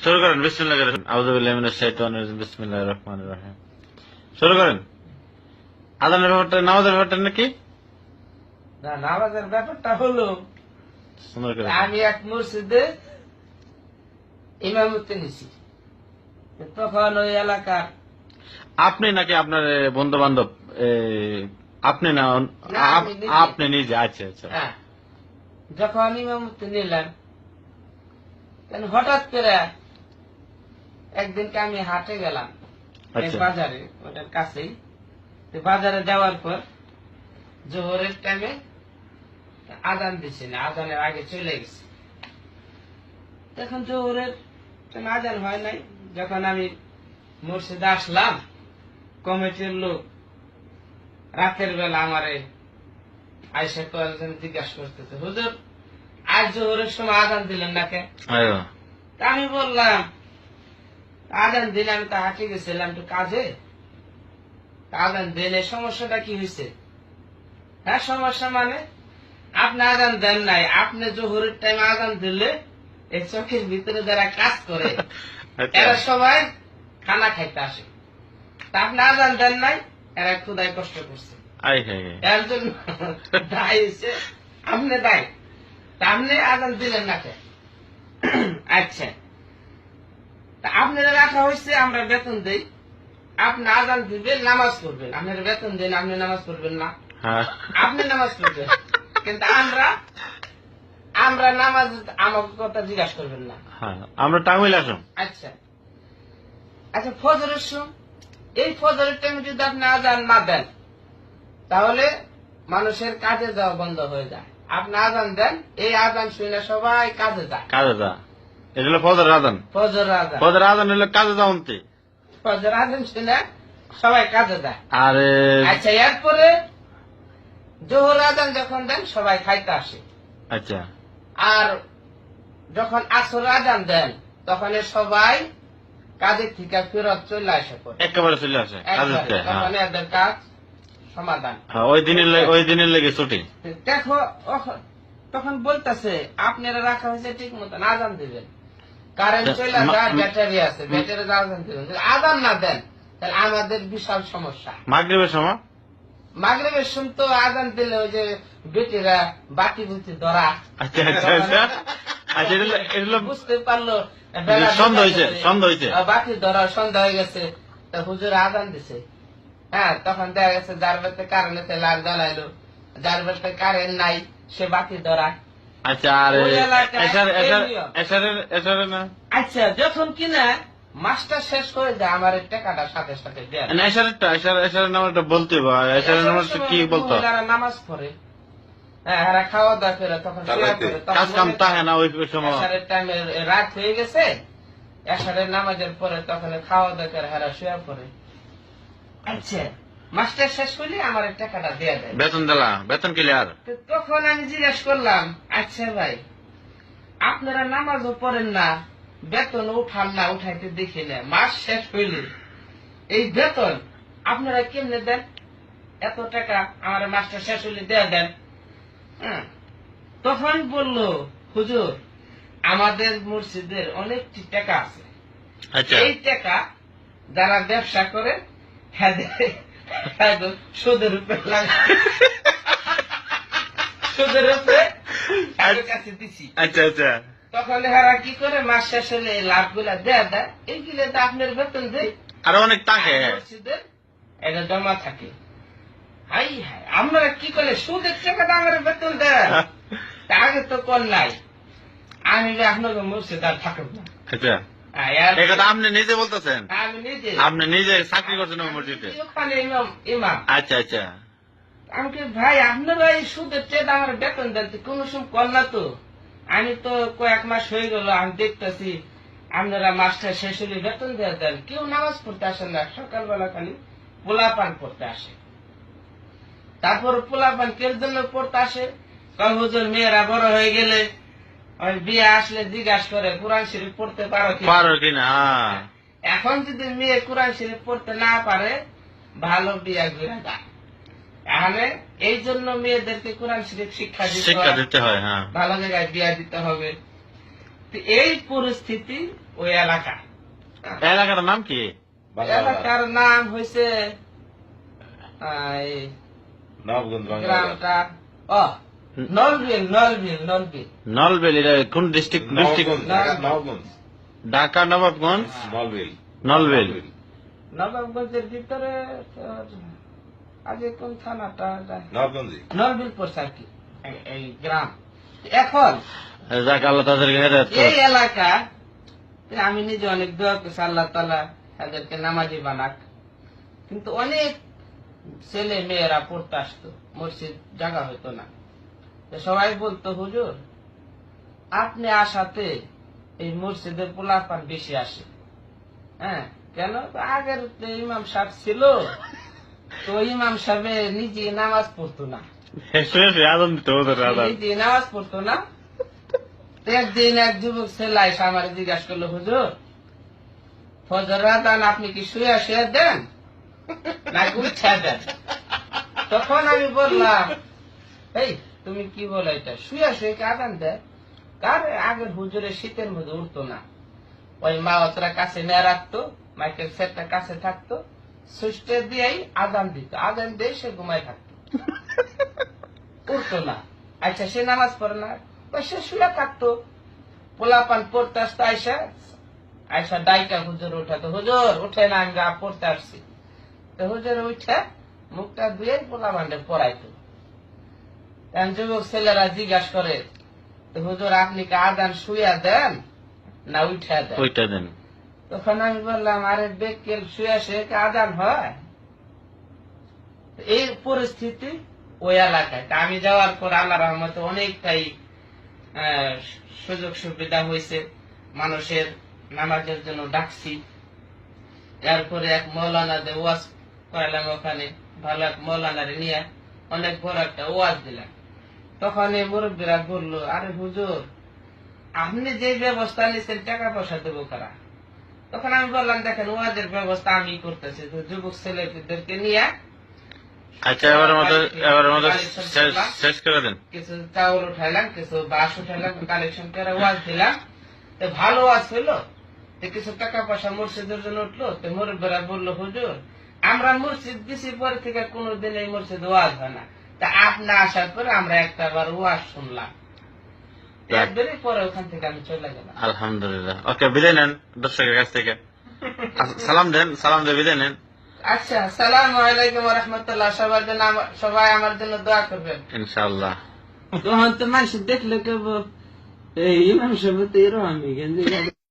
শুরু করেন, বিসমিল্লাহ করেন। আউযু বিল্লাহি মিনাশ শাইতানির রাজিম, বিসমিল্লাহির রহমানির রহিম। শুরু করেন। আযানের ব্যাপারটা, নামাজের ব্যাপারটা নাকি? না, নামাজের ব্যাপারটা হলো সুন্দর করে আমি এক মসজিদে ইমামতি নিছি। তখন ওই এলাকার আপনি নাকি আপনার বন্ধু বান্ধব? আপনি না, না, আমি নিজে। আপনি নিজে? আচ্ছা আচ্ছা। হ্যাঁ, যখন ইমামতি নিলাম তখন হঠাৎ করে একদিনকে আমি হাটে গেলাম, এই আচ্ছা বাজারে, ওটার কাছেই। তো বাজারে যাওয়ার পর জোহরের টাইমে আজান দিছে না, আজানের আগে চলে গেছে। তখন জোহরের টাইমে আজান হয় নাই। যখন আমি মসজিদে আসলাম, কমিটির লোক রাতের বেলা আমারে আইসা কয়েকজন জিজ্ঞাসা করতেছে, হুজুর আজ জোহরের সময় আজান দিলেন না কে? আয়ো। তা আমি বললাম, আজান দিলে আমি তো হাঁটে গেছিলাম একটু কাজে, তা আজান দিলে সমস্যাটা কি হয়েছে? হ্যাঁ, সমস্যা মানে আপনি আজান দেন নাই, আপনি জোহরের টাইমে আজান দিলে এই চোখের ভিতরে যারা কাজ করে আচ্ছা এরা সবাই খানা খাইতে আসে, তা আপনি আজান দেন নাই, এরা ক্ষুধায় কষ্ট করছে। আই হ্যাঁ হ্যাঁ। এর জন্য দায় হচ্ছে আপনি দায়, তা আপনি আজান দিলেন না কে? আচ্ছা, তা আপনারা রাখা হয়েছে, আমরা বেতন দেই, আপনি আজান দিবেন, নামাজ পড়বেন, আপনারা বেতন দেন, আপনি নামাজ পড়বেন না? হ্যাঁ। আপনি নামাজ পড়বেন, কিন্তু আমরা নামাজ আমাকে কথা জিজ্ঞাসা করবেন না। হ্যাঁ, আমরা টাঙ্গুইল আসুন। আচ্ছা আচ্ছা, ফজরের সময়, এই ফজরের টাইমে যদি আপনি আজান না দেন তাহলে মানুষের কাজে যাওয়া বন্ধ হয়ে যায়। আপনি আজান দেন, এই আজান শুনে সবাই কাজে যায়। কাজে যা, এটা হলো ফজর আযান। ফজর আজান, ফজর আযান হলো কাজে যাওনতে। ফজর আজান শুনে সবাই কাজে যায়। আর আচ্ছা, এরপরে জোহর আজান যখন দেন সবাই খাইতে আসে। আচ্ছা আর যখন আসর আজান দেন তখন সবাই কাজের থেকে ফেরত চলে আসে পড়ে একেবারে চলে আসে কাজের থেকে। হ্যাঁ তখন এদের কাজ সমাধান। হ্যাঁ, ওই দিনের লেগে ছুটি। দেখো, তখন বলতেছে আপনারা রাখা হয়েছে ঠিক মতন, আজান দিবেন, কারেন্ট চলে যায়, ব্যাটারি আছে, ব্যাটারি আজান দিবেন। যদি আজান না দেন তাহলে আমাদের বিশাল সমস্যা। মাগরিবের সময়, মাগরিবের সময় তো আজান দিলে ওই যে বেটিরা বাতি বুতি ধরা, আচ্ছা আচ্ছা আচ্ছা আচ্ছা, এটা হলো বুঝতে পারলো বেলা সন্ধ্যা হয়েছে, সন্ধ্যা হয়েছে। বাতি ধরা সন্ধ্যা হয়ে গেছে, তা হুজুর আজান দিছে। হ্যাঁ, তখন দেখা গেছে যার বাড়িতে কারেন্ট আছে লাল জ্বালাইলো, যার বাড়িতে কারেন্ট নাই সে বাতি ধরা। আচ্ছা, আর ওই এলাকায় এসারে না? আচ্ছা, যখন কিনা মাস্টার শেষ হয়ে যায় আমার এই টাকাটা সাথে সাথে দেয়। না, এসারের নামটা বলতে হবে। এসারের নামটা কি বলতো? মহিলারা নামাজ পড়ে, হ্যাঁ, এরা খাওয়া দাওয়া করে তখন শুয়ে পড়ে, তখন কাজ কাম তাহে না ওই সময়। এশারের টাইমে রাত হয়ে গেছে, এশারের নামাজের পরে তখন খাওয়া দাওয়া করে হেরা শুয়ে পড়ে। আচ্ছা, মাস্টার শেষ করলে আমার এই টাকাটা দেয়া দেয়। বেতন দিলা, বেতন ক্লিয়ার। তো তখন আমি জিজ্ঞাসা করলাম, আচ্ছা ভাই, আপনারা নামাজও পড়েন না, বেতন উঠান না, উঠাইতে দেখি না, মাস শেষ হইলে এই বেতন আপনারা কেমনে দেন? এত টাকা আমার মাস্টার শেষ হইলে দেয়া দেন। হ্যাঁ, তখন বলল, হুজুর আমাদের মসজিদের অনেকটি টাকা আছে, আচ্ছা এই টাকা যারা ব্যবসা করে সুদের উপরে লাগে, সুদের উপরে তাদের কাছে দিছি। আচ্ছা আচ্ছা। তখন এরা কি করে মাস শেষ হলে লাভ গুলা দেয়া দেয়, এইগুলো তো আপনার বেতন দেয়, আর অনেক থাকে। মসজিদের এটা জমা থাকে। হাই হাই, আপনারা কি করে সুদের টাকাটা আমার বেতন দেয়? তা আগে তো কর নাই, আমি আপনাকে মসজিদ আর থাকব না। আচ্ছা, এই কথা আপনি নিজে বলতেছেন? আমি নিজে, আপনি নিজে চাকরি করছেন ওই মসজিদে? ওখানে ইমাম। আচ্ছা আচ্ছা। আমি কি ভাই আপনারা এই সুদের টাকা আমার বেতন দেন, কোন সময় কর না তো? আমি তো কয়েক মাস হয়ে গেল আমি দেখতেছি আপনারা মাস্টার শেষ হলে বেতন দেওয়া দেন, কেউ নামাজ পড়তে আসেন না, সকালবেলা খালি পোলা পান পড়তে আসে। তারপর পোলা পান কের জন্য পড়তে আসে? কারণ হুজুর মেয়েরা বড় হয়ে গেলে ওই বিয়ে আসলে জিজ্ঞাসা করে কোরআন শরীফ পড়তে পারো কিনা। এখন যদি মেয়ে কোরআন শরীফ পড়তে না পারে ভালো বিয়ে ঘুরে যায়। তাহলে এই জন্য মেয়েদেরকে কোরআন শরীফ শিক্ষা দিতে হয়। হ্যাঁ, ভালো জায়গায় বিয়ে দিতে হবে। তো এই পরিস্থিতি ওই এলাকা, এলাকাটার নাম কি? এলাকার নাম হয়েছে গ্রামটা নলবিল। নলবেল। এটা কোন ডিস্ট্রিক্ট? ঢাকা নবাবগঞ্জ। নলবেল। নবাবগঞ্জের ভিতরে আগে কোন থানাটা? নলবিল পড়ছে আর কি এই গ্রাম। এখন যাক, আল্লাহ তাদেরকে হেদায়েত করুন। এই এলাকা আমি নিজে অনেক দোয়া করছি, আল্লাহ তাআলা তাদেরকে নামাজি বানাক। কিন্তু অনেক ছেলে মেয়েরা পড়তে আসতো, মসজিদ জায়গা হইতো না। তো সবাই বলতো, হুজুর আপনি আসাতে এই মসজিদের পোলাপান বেশি আসে। হ্যাঁ, কেন? আগের যে ইমাম সাহেব ছিল, তো ইমাম সাহেব নিজে নামাজ পড়তো না, আদান দিতে নিজে নামাজ পড়তো না। একদিন এক যুবক ছেলে এসে আমার জিজ্ঞাসা করলো, হুজুর ফজর আজান আপনি কি শুয়ে শুয়ে দেন নাকি উঠে দেন? তখন আমি বললাম, এই তুমি কি বলো, এটা শুয়ে শুয়ে কি আজান দেয়? কার আগের হুজুরের শীতের মধ্যে উঠতো না, ওই মা অতরা কাছে নিয়ে রাখতো, মাইকেল সেটটা কাছে থাকতো, সুইচটা দিয়েই আজান দিত, আজান দিয়ে সে ঘুমায় থাকতো, উঠতো না। আচ্ছা সে নামাজ পড়ে না? সে শুয়ে থাকতো। পোলাপান পড়তে আসতো, আয়সা ডাইকা হুজুর উঠাতো, হুজুর উঠে না, আমি পড়তে আসছি। তো হুজুর উঠে মুখটা ধুয়ে পোলাপানটা পড়াইতো। যুবক ছেলেরা জিজ্ঞাসা করে, হুজুর আপনি কি আজান শুয়া দেন না উঠে দেন? তখন আমি বললাম, আরে বেকেল শুয়ে শুয়ে কি আজান হয়? এই পরিস্থিতি ওই এলাকায়। আমি যাওয়ার পর আল্লাহ রহমতে অনেকটাই সুযোগ সুবিধা হয়েছে, মানুষের নামাজের জন্য ডাকছি। এরপরে এক মৌলানাদের ওয়াজ করালাম, ওখানে ভালো এক মৌলানারে নিয়ে অনেক বড় একটা ওয়াজ দিলাম। তখন এই মুরব্বীরা বললো, আরে হুজুর আপনি যে ব্যবস্থা নিচ্ছেন টাকা পয়সা দেবো কারা? তখন আমি বললাম, দেখেন ওয়াজের ব্যবস্থা আমি করতেছি, তো যুবক ছেলেদেরকে নিয়ে আচ্ছা, এবারের মতো শেষ করে দেন। কিছু চাউল উঠাইলাম, কিছু বাঁশ উঠাইলাম, কালেকশন করে ওয়াজ দিলাম। তো ভালো ওয়াজ হইলো, তো কিছু টাকা পয়সা মসজিদের জন্য উঠলো। তো মুরব্বীরা বললো, হুজুর আমরা মসজিদ দিছি পরে থেকে কোনোদিন এই মসজিদ ওয়াজ হয় না, তা আপনি আসার পরে আমরা একটা বার ওয়াজ শুনলাম। একবারই পরে ওখান থেকে আমি চলে গেলাম। আলহামদুলিল্লাহ। ওকে, বিদায় নেন দর্শকের কাছ থেকে। সালাম দিয়ে বিদায় নেন। আচ্ছা, আসসালামু আলাইকুম ওয়া রাহমাতুল্লাহ। সবাই আমার জন্য দোয়া করবেন ইনশাআল্লাহ। তখন তো মানুষ দেখলে কেবল এই ইমাম সাহেব তো এরকম আমি